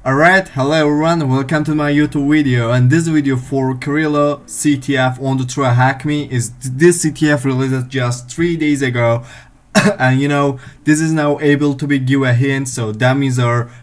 Alright, hello everyone, welcome to my YouTube video, and this video for Crylo CTF on the TryHackMe is this CTF released just 3 days ago. And this is now able to be give a hint, so that means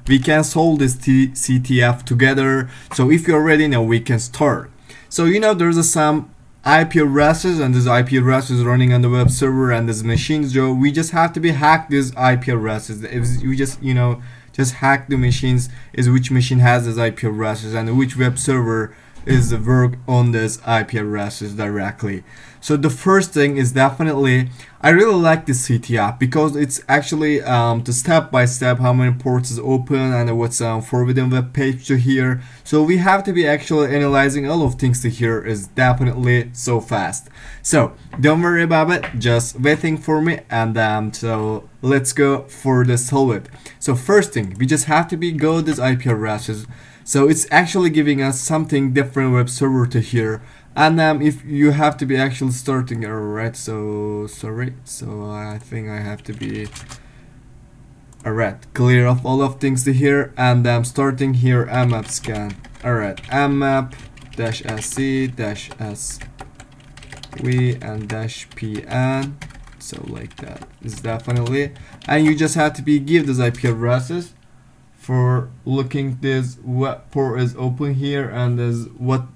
we can solve this CTF together. So if you're ready now, we can start. So there's some IP addresses, and this IP address is running on the web server, and this machines, so we just have to be hack these IP addresses. If we just hack the machines, is which machine has this IP addresses and which web server is the work on this IP addresses directly. So the first thing is definitely, I really like this CTF because it's actually the step by step how many ports is open and what's forbidden web page to here. So we have to be actually analyzing all of things to here is definitely so fast. So don't worry about it, just waiting for me, and so let's go for the solve it. So first thing, we just have to be go this IP addresses. So it's actually giving us something different web server to here, and if you have to be actually starting, alright, so sorry, so I think I have to be alright, clear off all of things to here, and I'm starting here mmap scan. Alright, mmap -sc -sv and -pn, so like that is definitely, and you just have to be give this IP addresses for looking this what port is open here, and is what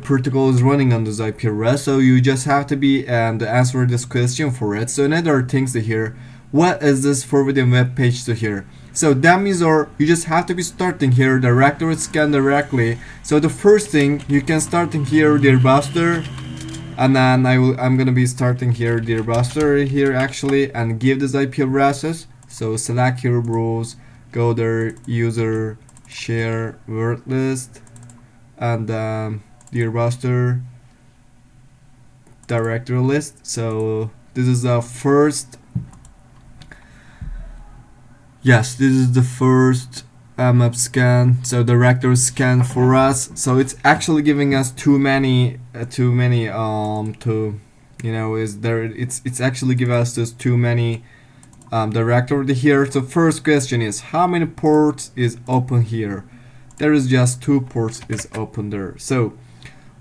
protocol is running on this IP address. So you just have to be and answer this question for it. So another things to here, what is this forbidden web page to here? So that means you just have to be starting here directory scan directly. So the first thing you can starting here dear buster, and then I'm gonna be starting here dear buster here actually, and give this IP addresses. So select your browse, go there, user, share, word list, and dear buster directory list. So this is the first, yes, this is the first map scan, so directory scan for us. So it's actually giving us too many it's actually giving us just too many directory here. So first question is, how many ports is open here? There is just 2 ports is open there. So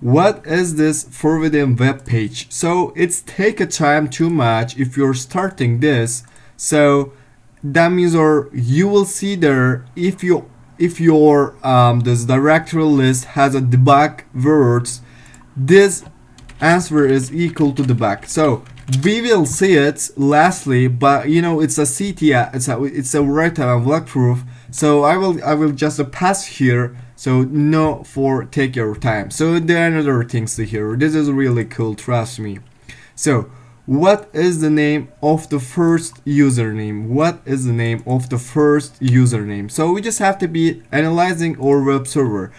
what is this forbidden web page? So it's take a time too much if you're starting this. So that means you will see there, if your this directory list has a debug words, this answer is equal to debug. So we will see it lastly, but it's a CTF, it's a right-time and block-proof. So I will just pass here. So no, for take your time. So there are other things to here. This is really cool, trust me. So what is the name of the first username? What is the name of the first username? So we just have to be analyzing our web server.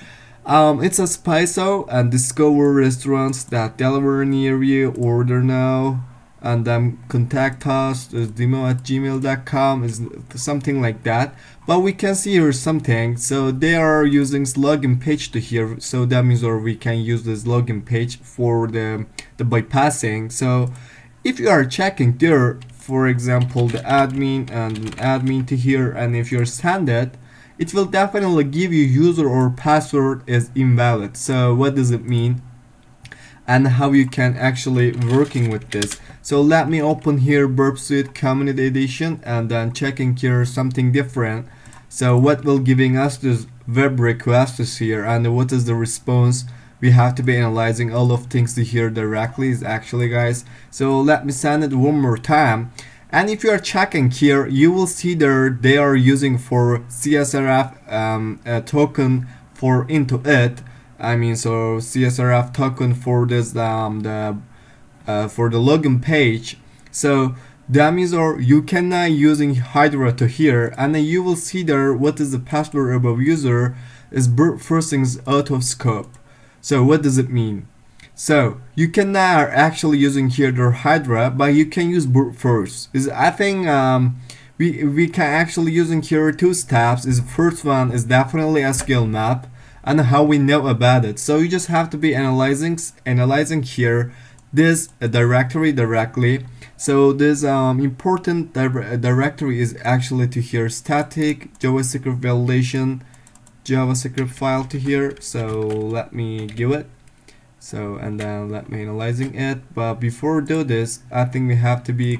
It's a Spiso and discover restaurants that deliver near you, order now, and contact us is demo@gmail.com, is something like that. But we can see here something, so they are using login page to here, so that means we can use this login page for the bypassing. So if you are checking there, for example the admin to here, and if you're send it will definitely give you user or password is invalid. So what does it mean and how you can actually working with this? So let me open here Burp Suite Community Edition, and then checking here something different. So what will giving us this web request is here, and what is the response? We have to be analyzing all of things to here directly is actually, guys. So let me send it one more time. And if you are checking here, you will see there they are using for CSRF a token for into it. I mean, so CSRF token for this for the login page. So that means you cannot using Hydra to here, and then you will see there what is the password above user is brute forcing out of scope. So what does it mean? So you cannot actually using here the Hydra, but you can use brute force. Is I think we can actually using here 2 steps. Is first one is definitely a skill map and how we know about it. So you just have to be analyzing here this directory directly. So this important directory is actually to here static JavaScript validation JavaScript file to here, so let me give it. So and then let me analyzing it. But before do this, I think we have to be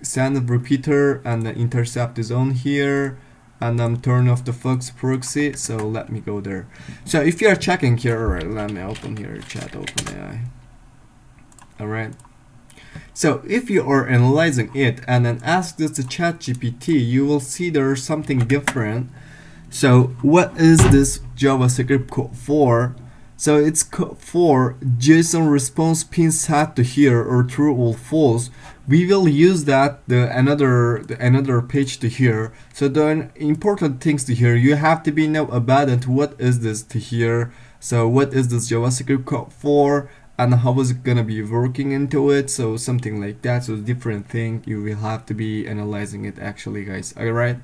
send a repeater and then intercept is on here, and then turn off the Fox proxy. So let me go there. So if you are checking here, alright, let me open here chat OpenAI. Alright. So if you are analyzing it and then ask this to ChatGPT, you will see there's something different. So what is this JavaScript code for? So it's for JSON response pin set to here or true or false. We will use that another page to here. So the important things to here, you have to be know about it. What is this to here? So what is this JavaScript code for? And how is it gonna be working into it? So something like that. So different thing, you will have to be analyzing it actually, guys. Alright.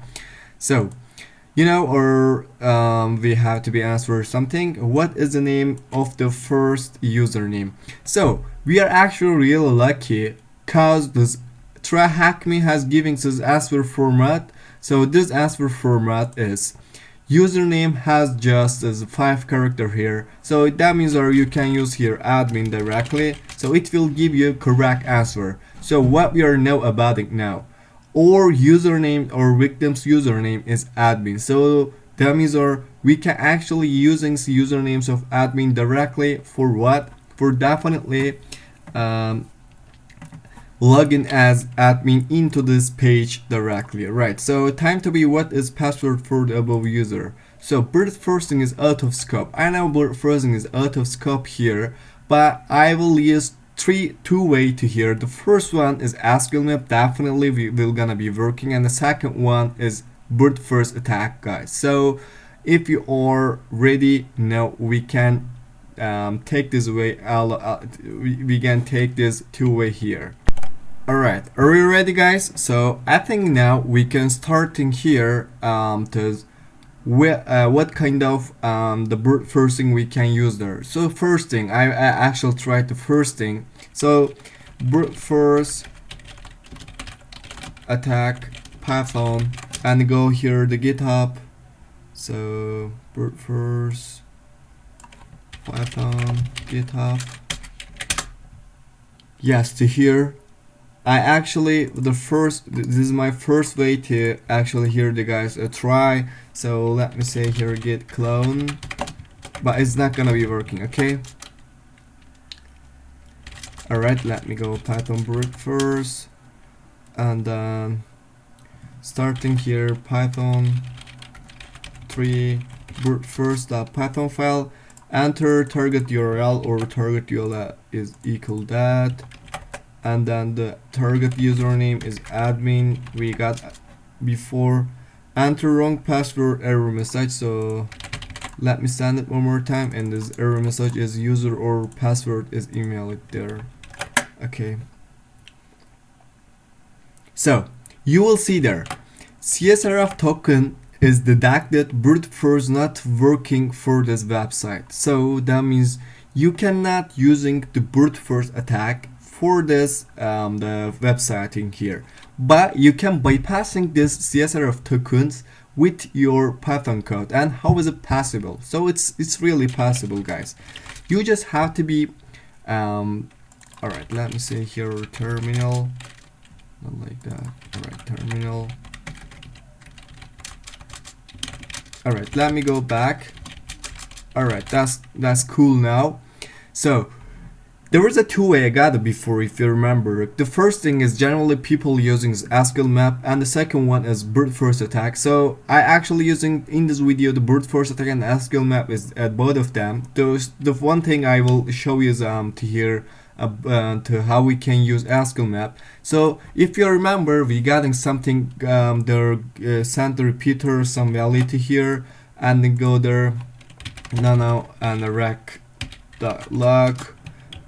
So you know, or we have to be answer something. What is the name of the first username? So we are actually really lucky because this TryHackMe has given us answer format. So this answer format is username has just as 5 character here. So that means you can use here admin directly. So it will give you correct answer. So what we are know about it now, or username or victim's username is admin. So that means we can actually using usernames of admin directly for what? For definitely login as admin into this page directly, right? So time to be what is password for the above user. So brute forcing is out of scope. I know brute forcing is out of scope here, but I will use two way to here. The first one is SQL map, definitely we will gonna be working, and the second one is brute force attack, guys. So if you are ready now, we can take this way. We can take this two way here. Alright, are we ready, guys? So I think now we can start in here to what kind of the brute forcing we can use there. So first thing, I actually tried the first thing. So brute force attack Python and go here the GitHub. So brute force Python GitHub. Yes, to here. I actually this is my first way to actually hear the guys try. So let me say here git clone, but it's not gonna be working. Okay. All right, let me go Python brute force, and then starting here Python 3 brute force .python file. Enter target URL or target URL is equal that. And then the target username is admin we got before. Enter wrong password error message. So let me send it one more time, and this error message is user or password is email it there. Okay, so you will see there CSRF token is detected brute force not working for this website. So that means you cannot using the brute force attack for this the website in here, but you can bypassing this CSRF tokens with your Python code. And how is it possible? So it's really possible, guys. You just have to be all right, let me say here terminal, not like that. All right, terminal. All right, let me go back. All right, that's cool now. So there was a two-way I got it before, if you remember. The first thing is generally people using SQL map, and the second one is brute force attack. So I actually using in this video the brute force attack and SQL map is at both of them. The one thing I will show you is to here to how we can use SQL map. So if you remember, we getting something there send the repeater some value to here, and then go there nano and the rec log.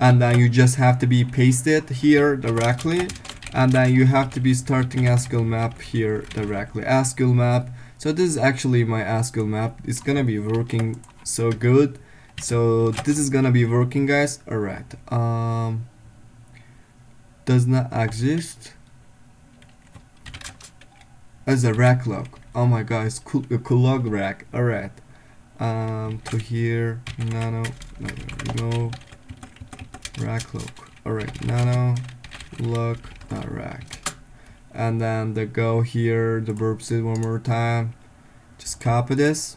And then you just have to be pasted here directly, and then you have to be starting SQL map here directly. SQL map. So this is actually my SQL map. It's gonna be working so good. So this is gonna be working, guys. All right. Does not exist as a rec log. Oh my god, it's log rack. Alright. To here, nano, no, rack log. Alright, nano, log, rack. And then the go here, the verb sit one more time. Just copy this.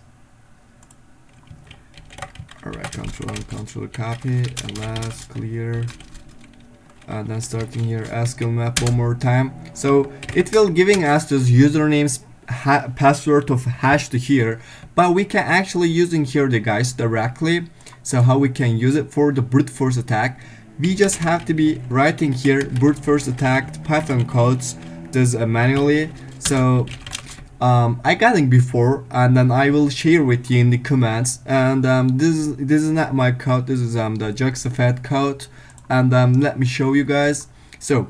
Alright, control copy, ls clear. And then starting here, SQL map one more time. So it will giving us this usernames password of hash to here, but we can actually using here the guys directly. So how we can use it for the brute force attack? We just have to be writing here brute force attack Python codes this manually. So I got it before, and then I will share with you in the comments. And this is not my code. This is the Juxafed code. And let me show you guys. So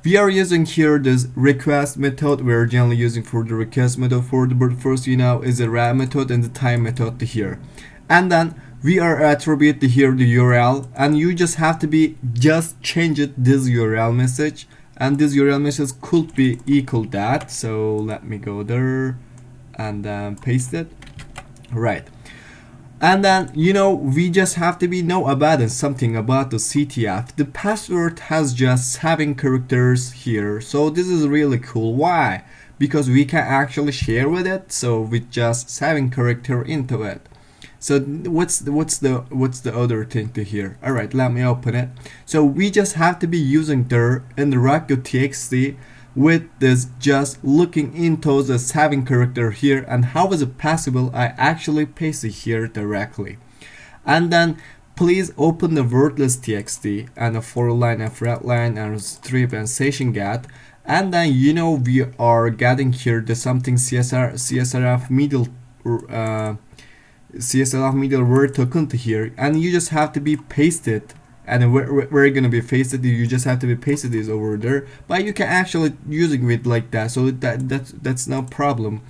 we are using here this request method. We're generally using for the request method for the brute force, is a wrap method and the time method to here. And then we are attribute to here the URL, and you just have to be just change it this URL message, and this URL message could be equal that. So let me go there and paste it. Right. And then we just have to be know about it, something about the CTF. The password has just 7 characters here, so this is really cool. Why? Because we can actually share with it, so with just 7 character into it. So what's the other thing to here? All right, let me open it. So we just have to be using there in the record.txt with this just looking into the 7 character here, and how is it possible I actually paste it here directly. And then please open the wordless.txt and a for line and fret line and strip and session get, and then we are getting here the something CSRF middle CSRF middle word token to here, and you just have to be pasted. And we're gonna be pasted. You just have to be pasted this over there, but you can actually using it like that. So that's no problem.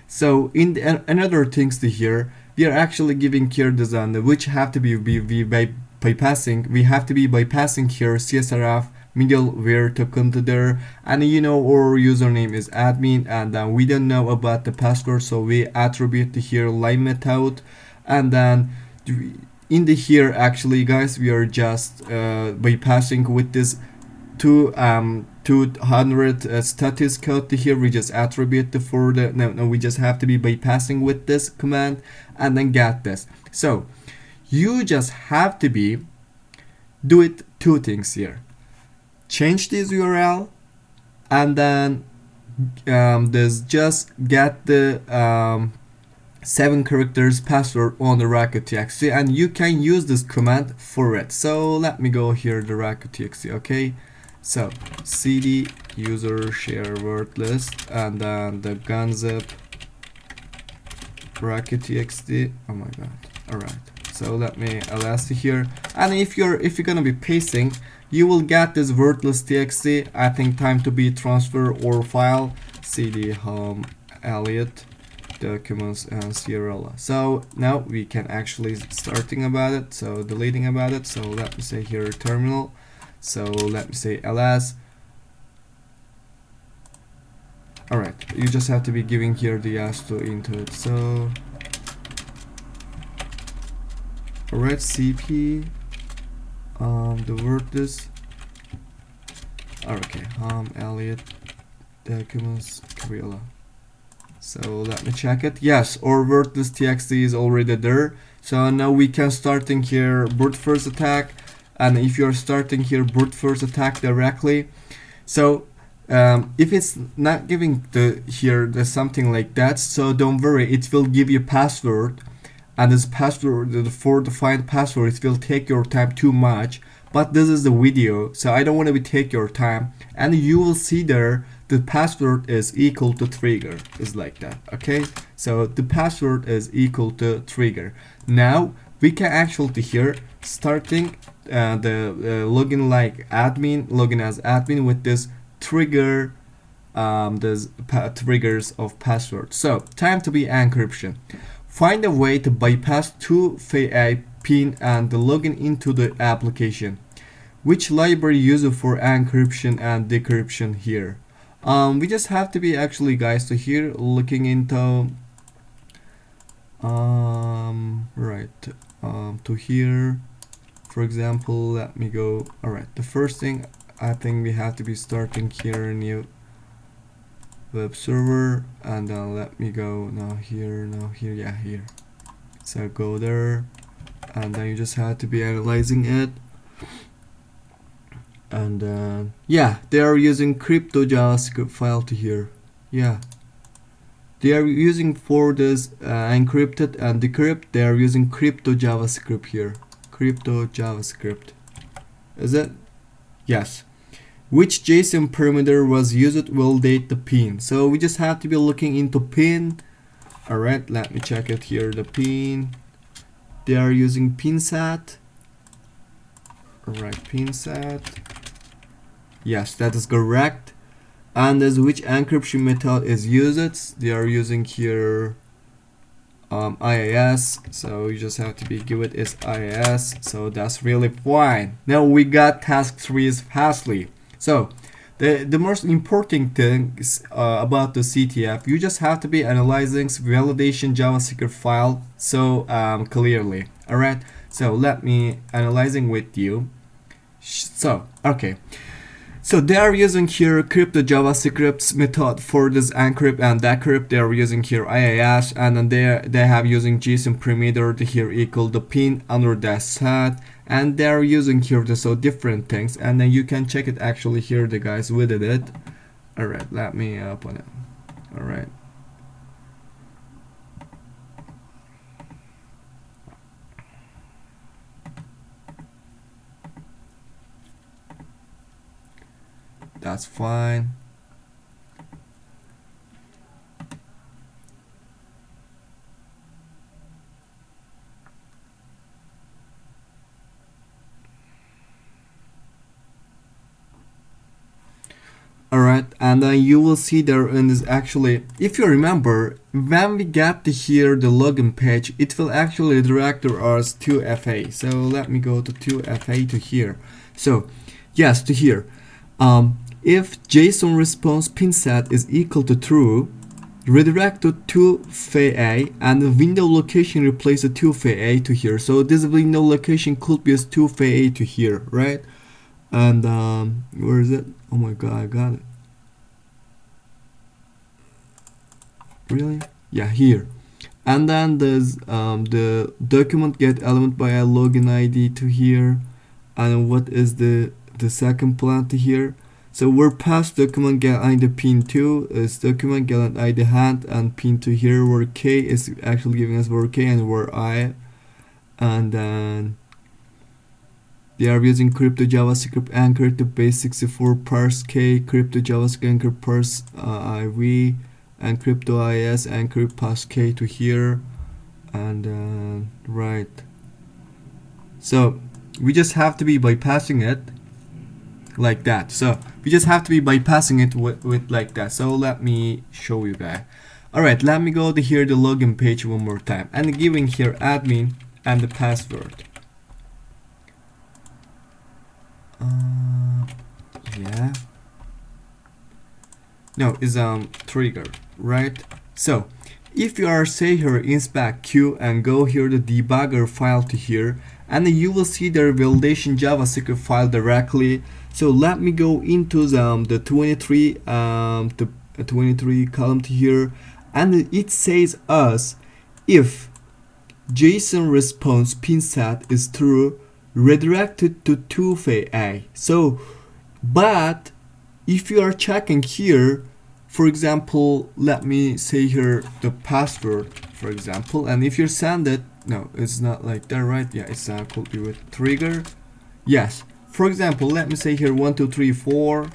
So in the, another things to here, we are actually giving here this which have to be bypassing. We have to be bypassing here CSRF middleware token to there, and our username is admin, and we don't know about the password, so we attribute to here line method, and then in the here actually guys we are just bypassing with this 200 status code to here. We just attribute the for the no we just have to be bypassing with this command and then get this. So you just have to be do it 2 things here: change this URL, and then this just get the 7 characters password on the record.txt, and you can use this command for it. So let me go here the record.txt. Okay, so cd user share word list, and then the gunzip record.txt. Oh my god. All right, so let me ls here, and if you're gonna be pasting, you will get this wordless.txt. I think time to be transfer or file cd home Elliot documents and Sierra. So now we can actually starting about it, so deleting about it. So let me say here terminal, so let me say ls. All right, you just have to be giving here the to into it. So all right, cp the word this. Okay, Elliot documents Crylo. So let me check it. Yes, our wordless.txt is already there. So now we can starting here brute force attack, and if you're starting here brute force attack directly, so if it's not giving the something like that, so don't worry, it will give you password, and this password for the find password, it will take your time too much. But this is the video, so I don't want to take your time, and you will see there the password is equal to trigger, is like that. Okay, so the password is equal to trigger. Now we can actually here starting the login like admin, login as admin with this trigger, triggers of password. So time to be encryption. Find a way to bypass 2FA pin and the login into the application. Which library used for encryption and decryption here? We just have to be actually, guys, to here looking into right, to here, for example. Let me go. All right, the first thing I think we have to be starting here a new web server, and then let me go now here, yeah, here. So go there, and then you just have to be analyzing it. And yeah, they are using crypto JavaScript file to here. Yeah, they are using for this encrypted and decrypt. They are using crypto JavaScript here. Crypto JavaScript, is it? Yes. Which JSON parameter was used to validate the pin? So we just have to be looking into pin. All right, let me check it here. The pin. They are using pin set. All right, pin set. Yes, that is correct. And as which encryption method is used? They are using here IIS, so you just have to be give it is IIS. So that's really fine. Now we got task 3 is fastly. So the most important thing is, about the CTF, you just have to be analyzing validation JavaScript file so clearly. All right. So let me analyzing with you. So okay. So they are using here crypto JavaScript method for this encrypt and decrypt. They are using here IIS, and then they have using JSON parameter to here equal the pin under that set, and they are using here the so different things, and then you can check it actually here the guys with it. All right, let me open it. All right. That's fine. Alright, and then you will see there in this actually, if you remember, when we get to here the login page, it will actually redirect us to FA. So let me go to FA to here. So yes, to here. If JSON response pin set is equal to true, redirect to FA, and the window location replace the to FA to here. So this window location could be as to FA to here, right? And where is it? Oh my god, I got it. Really? Yeah, here. And then there's the document get element by a login ID to here. And what is the second plan to here? So we're past document get ID pin 2 is document get ID hand, and pin 2 here where K is actually giving us where K and where I, and then they are using crypto JavaScript anchor to base 64 parse K, crypto JavaScript anchor parse IV, and crypto IS anchor parse K to here, and right. So we just have to be bypassing it like that. So we just have to be bypassing it with like that. So let me show you guys. Alright, let me go to here the login page one more time, and giving here admin and the password. Yeah, no, is trigger, right? So if you are say here inspect Q and go here the debugger file to here, and then you will see the validation JavaScript file directly. So let me go into the 23 column to here, and it says us if JSON response pin set is true, redirected to FA. So but if you are checking here, for example, let me say here the password, for example, and if you send it, no, it's not like that, right? Yeah, it's could be with trigger. Yes, for example, let me say here 1 2 3 4,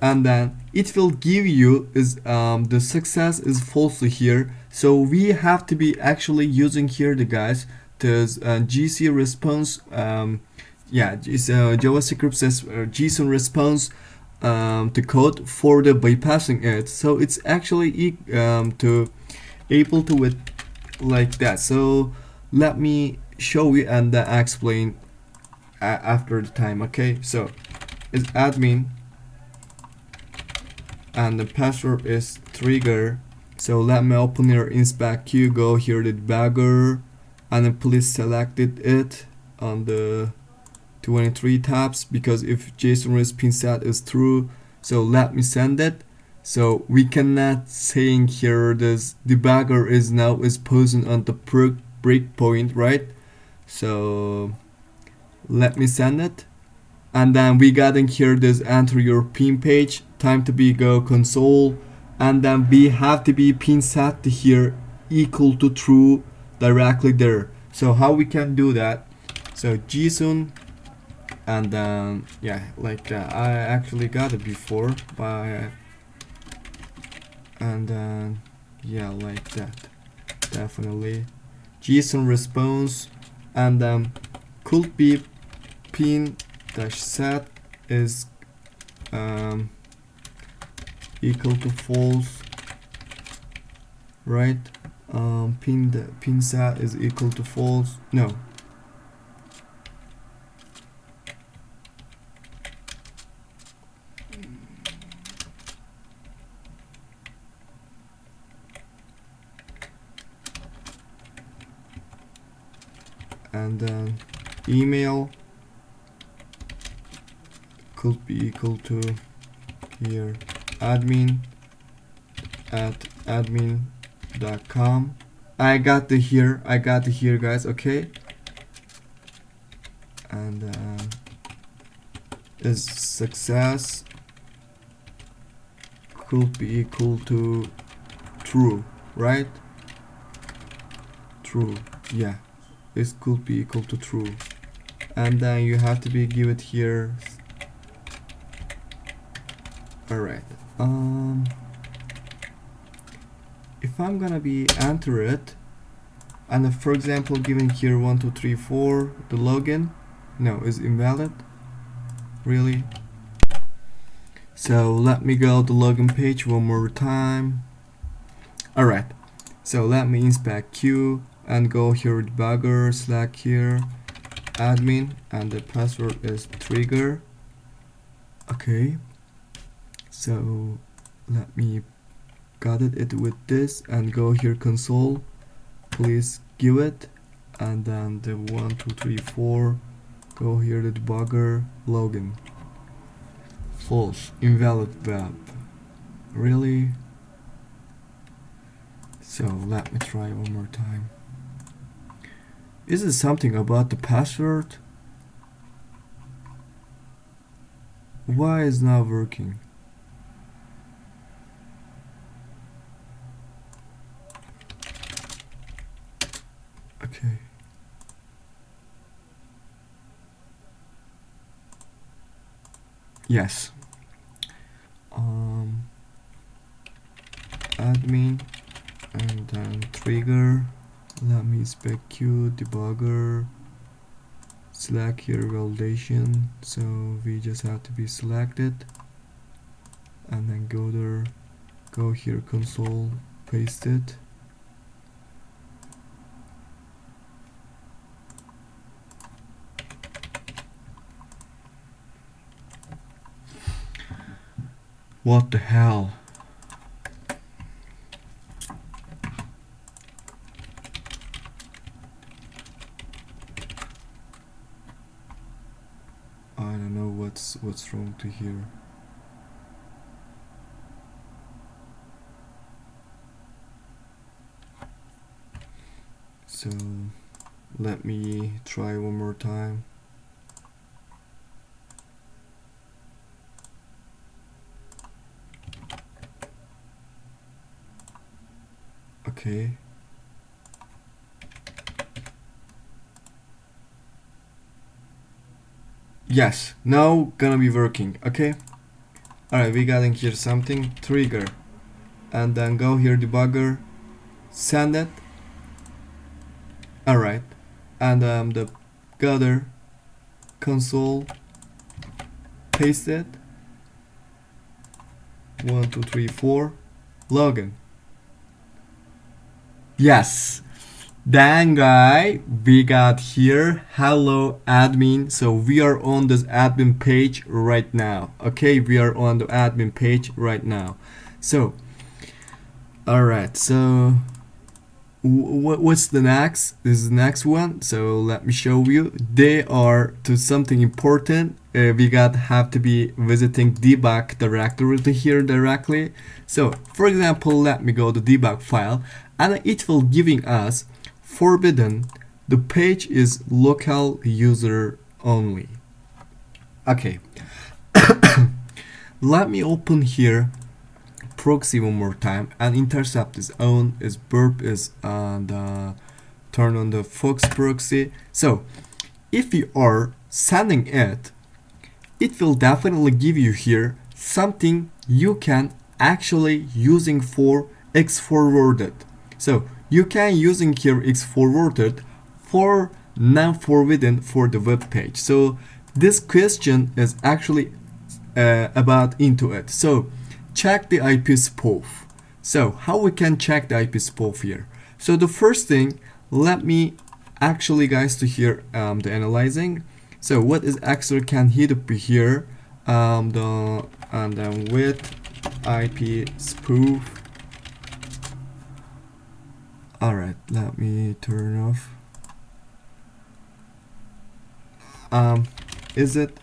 and then it will give you is the success is false here. So we have to be actually using here the guys this GC response. Yeah, it's JavaScript says JSON response the code for the bypassing it. So it's actually to able to with like that. So let me show you and explain after the time. Okay, so it's admin and the password is trigger. So let me open your inspect queue, go here to debugger, and then please select it on the 23 tabs, because if JSON REST pin set is true, so let me send it. So we cannot saying here this debugger is now is posing on the breakpoint, right? So let me send it, and then we got in here this enter your pin page, time to be go console, and then we have to be pin set to here equal to true directly there. So how we can do that? So JSON, and then yeah, like that. I actually got it before by, and then yeah, like that. Definitely JSON response, and then could be pin dash set is equal to false, right? Pin set is equal to false. No. And then email could be equal to here admin at admin.com. I got the here guys, okay? And is success could be equal to true, right? True, yeah, this could be equal to true. And then you have to be give it here. Alright, if I'm gonna be enter it, and if, for example, giving here 1 2 3 4, the login no is invalid, really. So let me go to login page one more time. Alright, so let me inspect queue and go here debugger, select here admin, and the password is trigger. Okay, so let me got it with this, and go here console, please give it, and then the 1 2 3 4, go here to debugger, login, false, invalid web, really. So let me try one more time. Is it something about the password? Why is not working? Okay. Yes. Admin, and then trigger. Let me inspect queue, debugger, select here validation. So we just have to be selected, and then go there, go here console, paste it. What the hell? I don't know what's wrong to here. So let me try one more time. Okay. Yes, now gonna be working. Okay. Alright, we got in here something, trigger, and then go here debugger, send it. Alright, and the gather console, paste it, 1 2 3 4, login. Yes, Then guy, we got here hello admin. So we are on this admin page right now. Okay, we are on the admin page right now. So alright, so what's the next? This is the next one. So let me show you. They are to something important. We got have to be visiting debug directory to here directly. So for example, let me go to debug file, and it will giving us forbidden. The page is local user only. Okay. Let me open here proxy one more time and intercept is on, is burp is the turn on the Fox proxy. So if you are sending it, it will definitely give you here something you can actually using for X forwarded. So you can using here X forwarded for non-forbidden for the web page. So this question is actually about into it. So check the IP spoof. So how we can check the IP spoof here? So the first thing, let me actually guys to here the analyzing. So what is actually can hit be here and then with IP spoof. Alright, let me turn off. Is it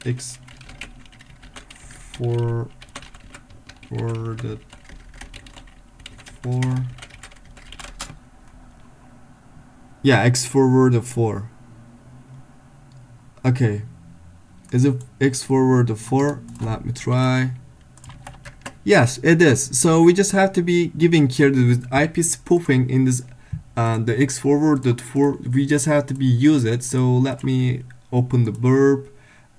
X forwarded for? Yeah, X forwarded for. Okay, is it X forwarded for? Let me try. Yes, it is. So we just have to be giving here the IP spoofing in this the X forwarded for. We just have to be use it. So let me open the burp,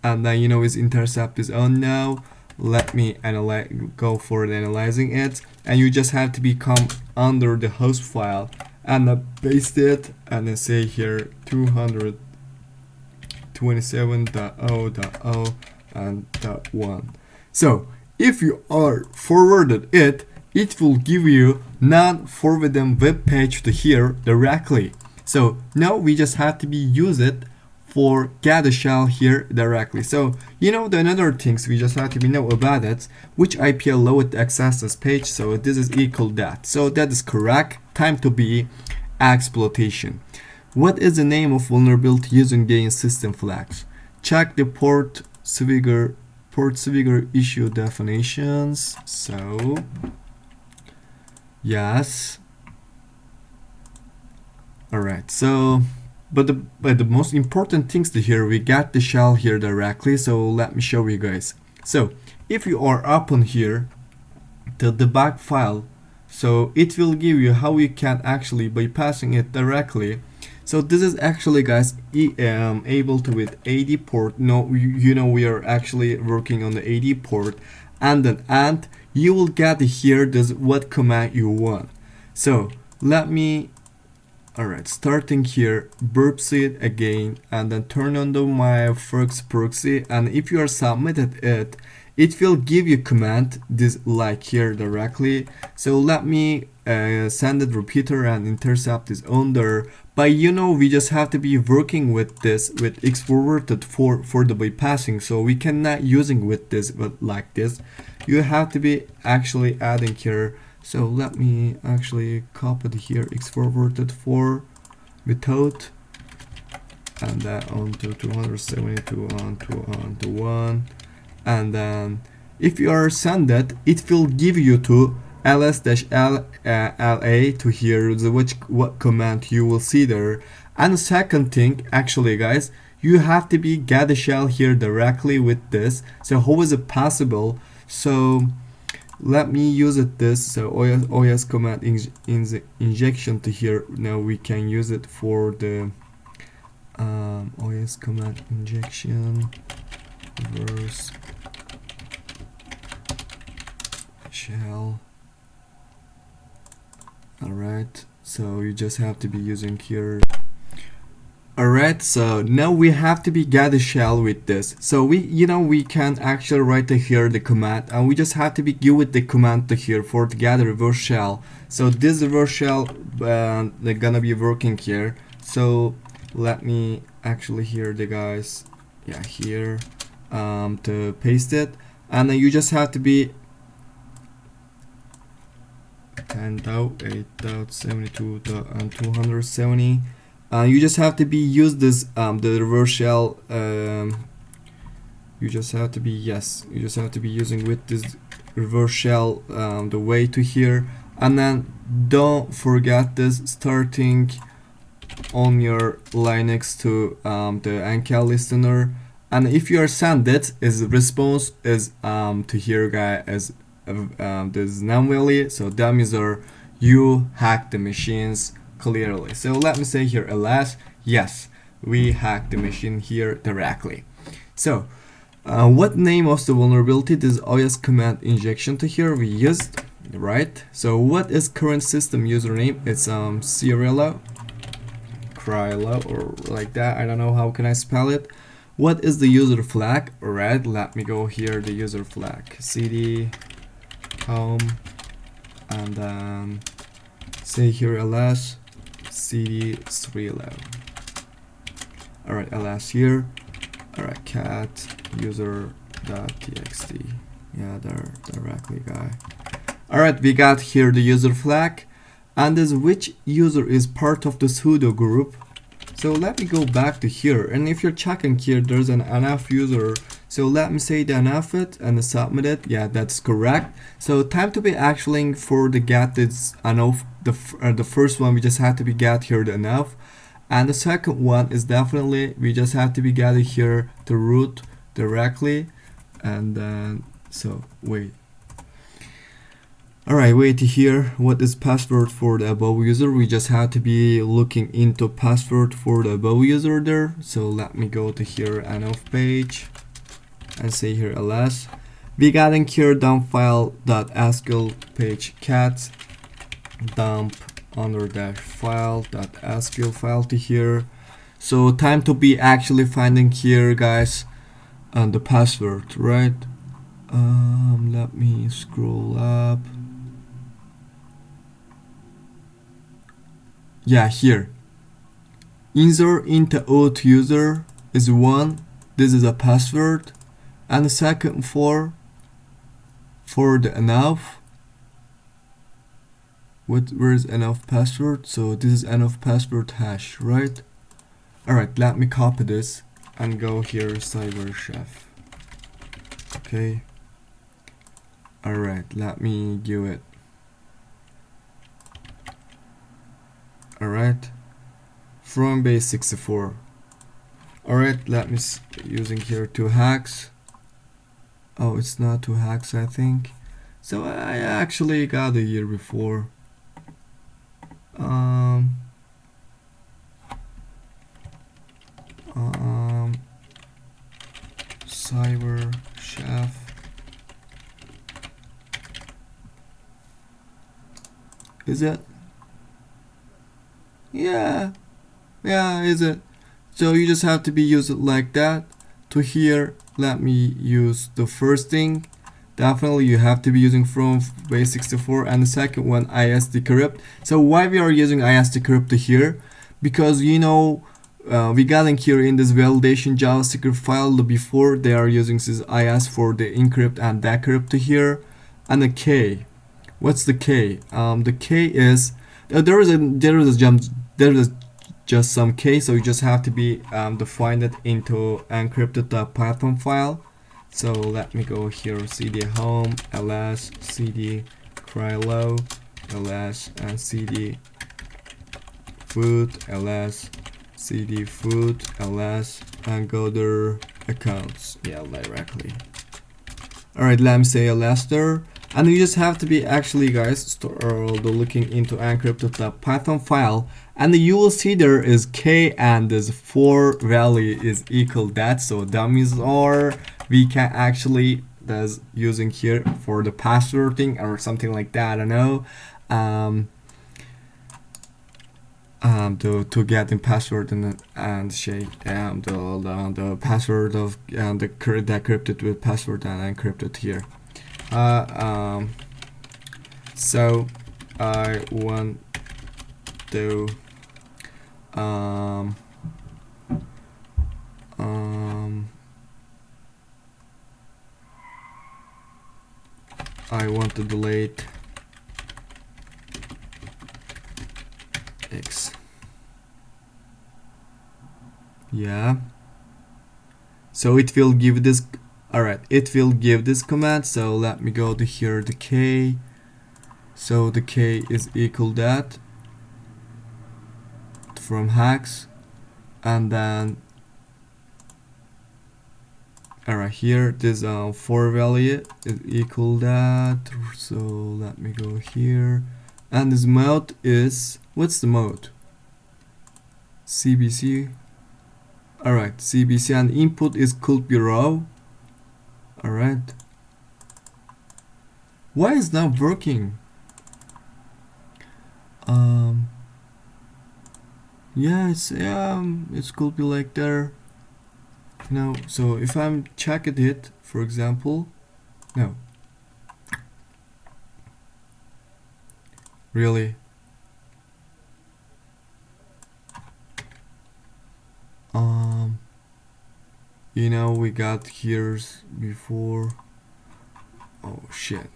and then you know its intercept is on now. Let me analyze, go for analyzing it, and you just have to be come under the host file and paste it, and then say here 227.0.0 and .1. So if you are forwarded it, it will give you non-forbidden web page to here directly. So now we just have to be use it for get a shell here directly. So you know the another things we just have to be know about it, which IP allow it to access this page. So this is equal that. So that is correct. Time to be exploitation. What is the name of vulnerability using gain system flags? Check the port swigger issue definitions. So yes. Alright, so but the most important things to here, we got the shell here directly. So let me show you guys. So if you are open here the debug file, so it will give you how you can actually bypassing it directly. So this is actually guys able to with 80 port. No, you know we are actually working on the 80 port, and then you will get here this what command you want. So let me alright, starting here, burp it again, and then turn on the my Fox proxy, and if you are submitted it, it will give you command this like here directly. So let me send it repeater and intercept this on there. But you know we just have to be working with this with X forwarded for the bypassing. So we cannot using with this but like this. You have to be actually adding here. So let me actually copy here X forwarded for method, and then onto 272 onto 1, and then if you are send it, it will give you to ls-la to here what command you will see there. And the second thing actually guys, you have to be get a shell here directly with this. So how is it possible? So let me use it this. So OS command injection to here. Now we can use it for the OS command injection verse shell. Alright, so you just have to be using here. Alright, so now we have to be get a shell with this. So we can actually write here the command, and we just have to be give it the command to here for to get a reverse shell. So this reverse shell they're gonna be working here. So let me actually here the guys, yeah, here to paste it, and then you just have to be 10.8.72.270. You just have to be use this the reverse shell. You just have to be using with this reverse shell the way to here, and then don't forget this starting on your Linux to the NCAL listener. And if you are send it, is response is to here guy as this non-value, so that means you hack the machines clearly. So let me say here ls, yes, we hacked the machine here directly. So what name of the vulnerability? This OS command injection to here we used, right? So what is current system username? It's Crylo or like that, I don't know how can I spell it. What is the user flag? Alright, let me go here the user flag, cd home, and then say here ls cd Crylo. Alright, ls here. Alright, cat user.txt. Yeah, they're directly guy. Alright, we got here the user flag, and this which user is part of the sudo group. So let me go back to here, and if you're checking here there's an enough user, so let me say the enough it and submit it. Yeah, that's correct. So time to be actually for the get this enough, the first one we just have to be get here the enough, and the second one is definitely we just have to be getting here the root directly, and then so wait. Alright, wait here. What is password for the above user? We just have to be looking into password for the above user there. So let me go to here enough page and say here ls. We got in here dump file.sql page cat dump under dash file.sql file to here. So time to be actually finding here guys the password, right? Let me scroll up. Yeah, here insert into auth user is one. This is a password, and the second for the enough. Where is enough password? So this is enough password hash, right? Alright, let me copy this and go here cyber chef. Okay. Alright, let me give it. Alright, from base 64. Alright, let me using here 2 hacks. Oh, it's not 2 hacks I think. So I actually got a year before. Cyber chef. Is it? Yeah, is it? So you just have to be use it like that. To here, let me use the first thing. Definitely you have to be using from base 64, and the second one is decrypt. So why we are using is decrypt here? Because we got in here in this validation JavaScript file before they are using this is for the encrypt and decrypt here, and the k. What's the k? The k is there is just some k, so you just have to be define it into encrypted.python file. So let me go here cd home ls cd Crylo ls and cd food ls cd food ls and go their accounts, yeah, directly. Alright, let me say ls there. And you just have to be actually guys looking into encrypted.python file, and you will see there is k and this 4 value is equal that, so that means or we can actually that's using here for the password thing or something like that, I don't know. to get the password and shake the password of the decrypted with password and encrypted here. So I want to I want to delete X. Yeah. So it will give this. Alright, it will give this command. So let me go to here, the K. So the K is equal that from hacks, and then alright, here this for value is equal that. So let me go here, and this mode is, what's the mode? CBC. Alright, CBC, and input is could be raw. Alright, why is not working? Yeah, it's could be like there. No, so if I'm checking it, for example, no, really. You know, we got here's before. Oh shit.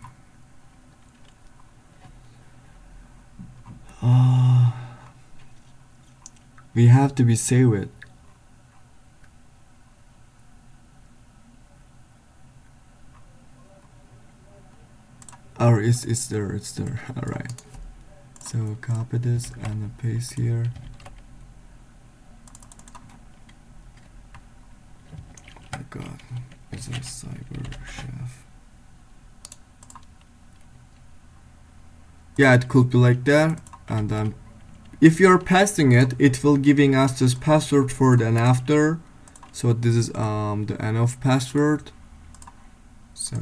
We have to be save it. Or it's there. Alright. So copy this and paste here. Oh my god, it's a cyber chef. Yeah, it could be like that, and then if you're pasting it, it will giving us this password for the and after. So this is the end of password. So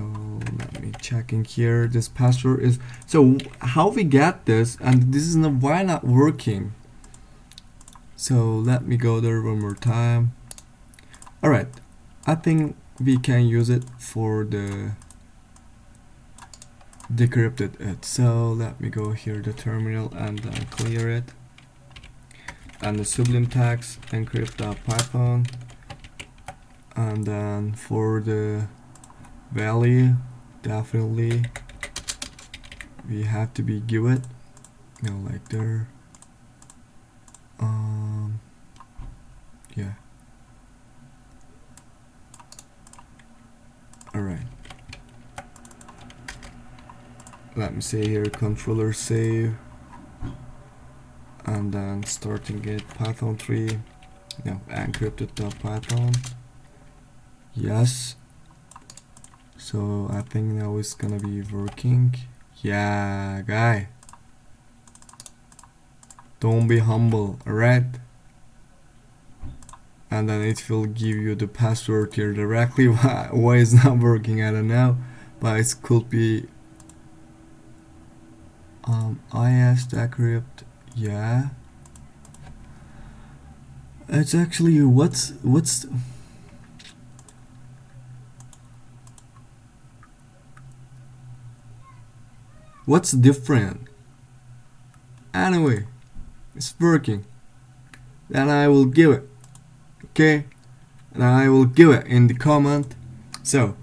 let me check in here. This password is, so how we get this, and this is not, why not working? So let me go there one more time. Alright, I think we can use it for the decrypted it. So let me go here, the terminal, and clear it. And the sublime text encrypt Python, and then for the value, definitely we have to be give it, you know, like there. Yeah. Alright. Let me say here, controller save, and then starting it Python 3, no, encrypted Python. Yes. So I think now it's gonna be working. Yeah, guy. Don't be humble, alright? And then it will give you the password here directly. Why it's not working, I don't know. But it could be IS decrypt. Yeah. It's actually what's different? Anyway, it's working. Then I will give it. Okay? And I will give it in the comment. So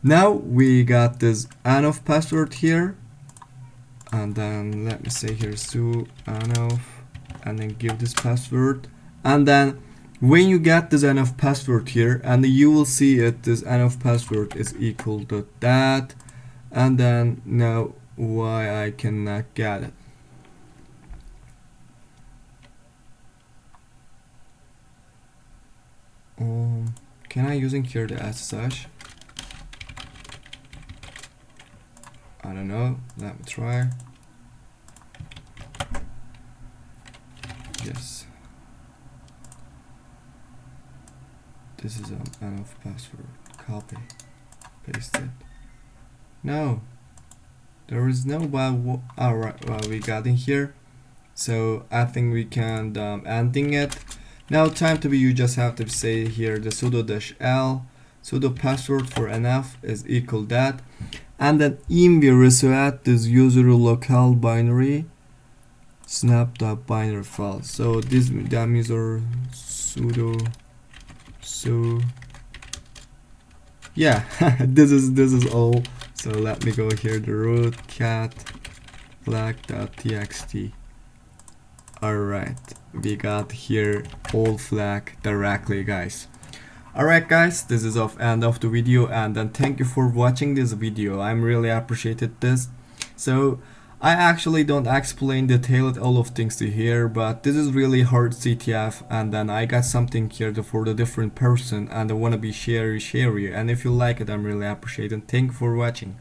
now we got this anof password here. And then let me say here so anof, and then give this password. And then when you get this anof password here, and you will see it, this anof password is equal to that. And then now why I cannot get it. Can I using here the SSH? I don't know. Let me try. Yes. This is an enough password. Copy. Paste it. No. There is no, but alright, well, we got in here. So I think we can ending it. Now time to be, you just have to say here the sudo -l sudo password for nf is equal that, and then in we also add this user local binary snap.binary file. So this that means our sudo yeah. this is all. So let me go here, the root cat flag.txt. Alright, we got here all flag directly, guys. Alright guys, this is of end of the video, and then thank you for watching this video. I'm really appreciated this. So I actually don't explain detailed all of things to here, but this is really hard CTF, and then I got something here for the different person, and I wanna be share, and if you like it, I'm really appreciated. Thank you for watching.